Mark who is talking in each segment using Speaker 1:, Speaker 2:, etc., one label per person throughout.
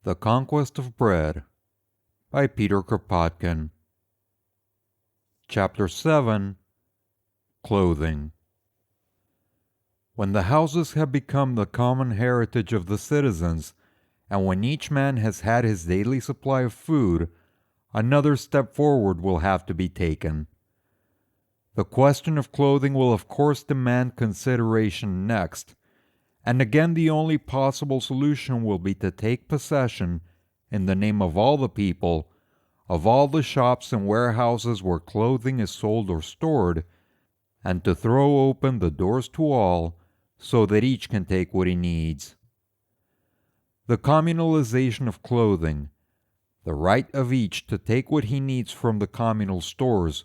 Speaker 1: The Conquest of Bread by Peter Kropotkin. Chapter 7. Clothing. When the houses have become the common heritage of the citizens, and when each man has had his daily supply of food, another step forward will have to be taken. The question of clothing will of course demand consideration next, and again the only possible solution will be to take possession, in the name of all the people, of all the shops and warehouses where clothing is sold or stored, and to throw open the doors to all, so that each can take what he needs. The communalization of clothing, the right of each to take what he needs from the communal stores,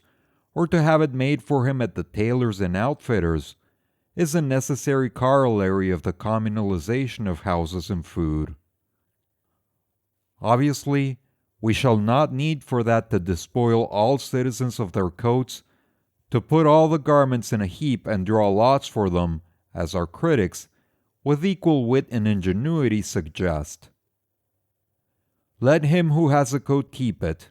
Speaker 1: or to have it made for him at the tailors and outfitters, is a necessary corollary of the communalization of houses and food. Obviously, we shall not need for that to despoil all citizens of their coats, to put all the garments in a heap and draw lots for them, as our critics, with equal wit and ingenuity, suggest. Let him who has a coat keep it.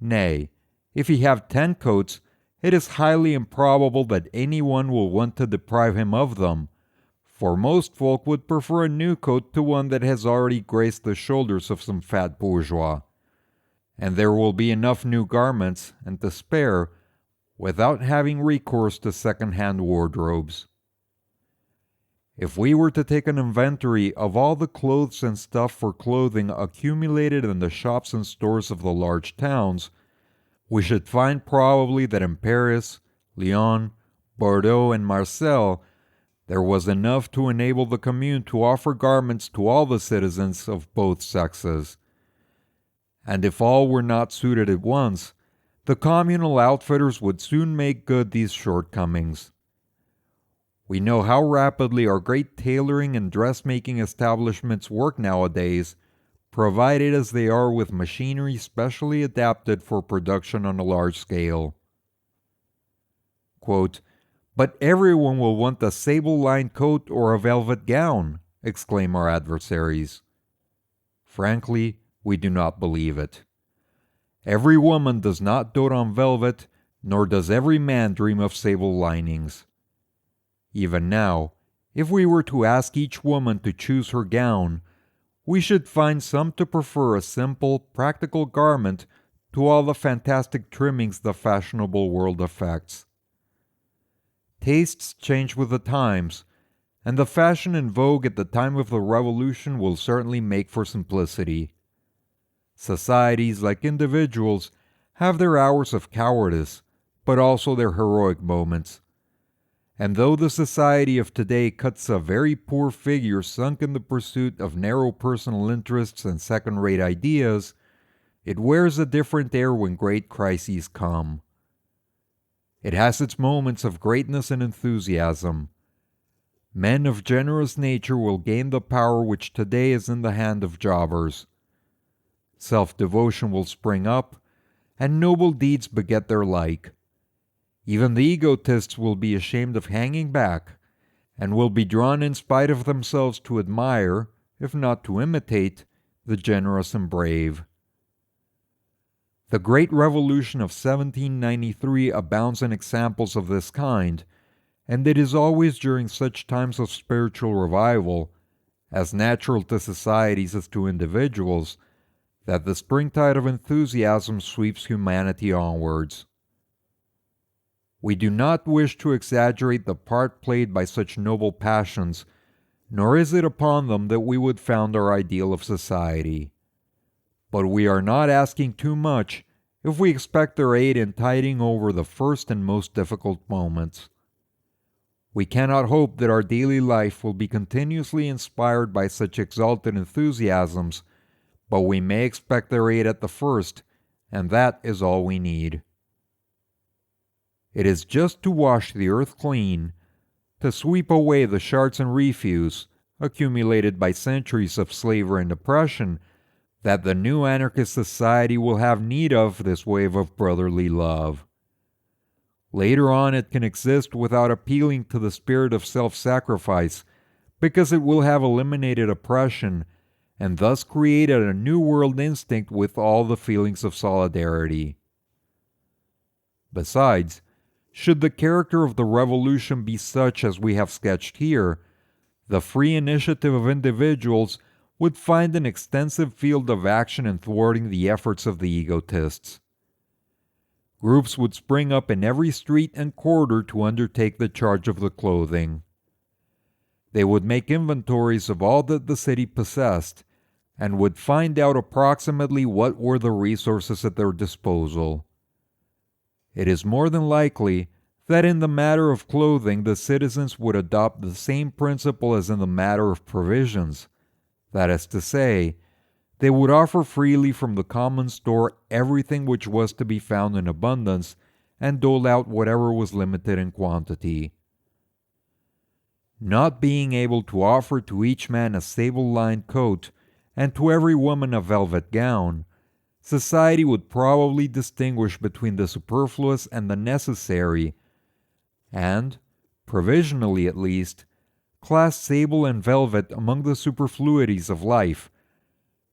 Speaker 1: Nay, if he have 10 coats, it is highly improbable that anyone will want to deprive him of them, for most folk would prefer a new coat to one that has already graced the shoulders of some fat bourgeois, and there will be enough new garments and to spare without having recourse to second-hand wardrobes. If we were to take an inventory of all the clothes and stuff for clothing accumulated in the shops and stores of the large towns, we should find probably that in Paris, Lyon, Bordeaux, and Marseille there was enough to enable the commune to offer garments to all the citizens of both sexes. And if all were not suited at once, the communal outfitters would soon make good these shortcomings. We know how rapidly our great tailoring and dressmaking establishments work nowadays, provided as they are with machinery specially adapted for production on a large scale. Quote, "But everyone will want a sable-lined coat or a velvet gown," exclaim our adversaries. Frankly, we do not believe it. Every woman does not dote on velvet, nor does every man dream of sable linings. Even now, if we were to ask each woman to choose her gown, we should find some to prefer a simple, practical garment to all the fantastic trimmings the fashionable world affects. Tastes change with the times, and the fashion in vogue at the time of the Revolution will certainly make for simplicity. Societies, like individuals, have their hours of cowardice, but also their heroic moments. And though the society of today cuts a very poor figure sunk in the pursuit of narrow personal interests and second-rate ideas, it wears a different air when great crises come. It has its moments of greatness and enthusiasm. Men of generous nature will gain the power which today is in the hand of jobbers. Self-devotion will spring up, and noble deeds beget their like. Even the egotists will be ashamed of hanging back, and will be drawn in spite of themselves to admire, if not to imitate, the generous and brave. The great revolution of 1793 abounds in examples of this kind, and it is always during such times of spiritual revival, as natural to societies as to individuals, that the springtide of enthusiasm sweeps humanity onwards. We do not wish to exaggerate the part played by such noble passions, nor is it upon them that we would found our ideal of society. But we are not asking too much if we expect their aid in tiding over the first and most difficult moments. We cannot hope that our daily life will be continuously inspired by such exalted enthusiasms, but we may expect their aid at the first, and that is all we need. It is just to wash the earth clean, to sweep away the shards and refuse, accumulated by centuries of slavery and oppression, that the new anarchist society will have need of this wave of brotherly love. Later on it can exist without appealing to the spirit of self-sacrifice, because it will have eliminated oppression, and thus created a new world instinct with all the feelings of solidarity. Besides, should the character of the revolution be such as we have sketched here, the free initiative of individuals would find an extensive field of action in thwarting the efforts of the egotists. Groups would spring up in every street and quarter to undertake the charge of the clothing. They would make inventories of all that the city possessed, and would find out approximately what were the resources at their disposal. It is more than likely that in the matter of clothing the citizens would adopt the same principle as in the matter of provisions. That is to say, they would offer freely from the common store everything which was to be found in abundance, and dole out whatever was limited in quantity. Not being able to offer to each man a sable-lined coat, and to every woman a velvet gown, society would probably distinguish between the superfluous and the necessary, and, provisionally at least, class sable and velvet among the superfluities of life,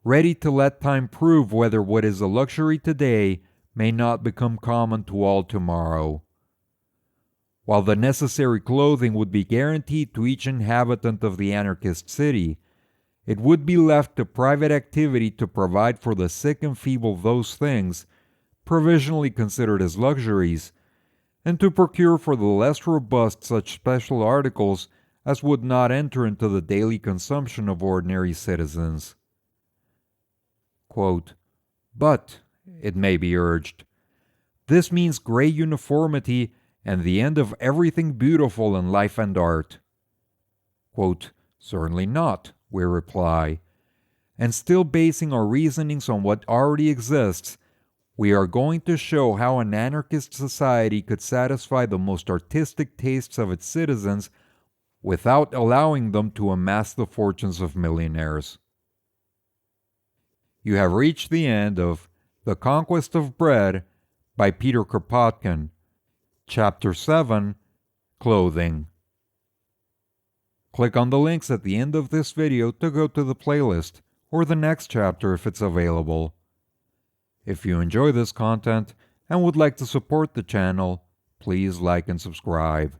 Speaker 1: ready to let time prove whether what is a luxury today may not become common to all tomorrow. While the necessary clothing would be guaranteed to each inhabitant of the anarchist city, it would be left to private activity to provide for the sick and feeble those things, provisionally considered as luxuries, and to procure for the less robust such special articles as would not enter into the daily consumption of ordinary citizens. Quote, "But," it may be urged, "this means gray uniformity and the end of everything beautiful in life and art." Quote, "Certainly not," we reply, and still basing our reasonings on what already exists, we are going to show how an anarchist society could satisfy the most artistic tastes of its citizens without allowing them to amass the fortunes of millionaires. You have reached the end of The Conquest of Bread by Peter Kropotkin, Chapter 7, Clothing. Click on the links at the end of this video to go to the playlist, or the next chapter if it's available. If you enjoy this content and would like to support the channel, please like and subscribe.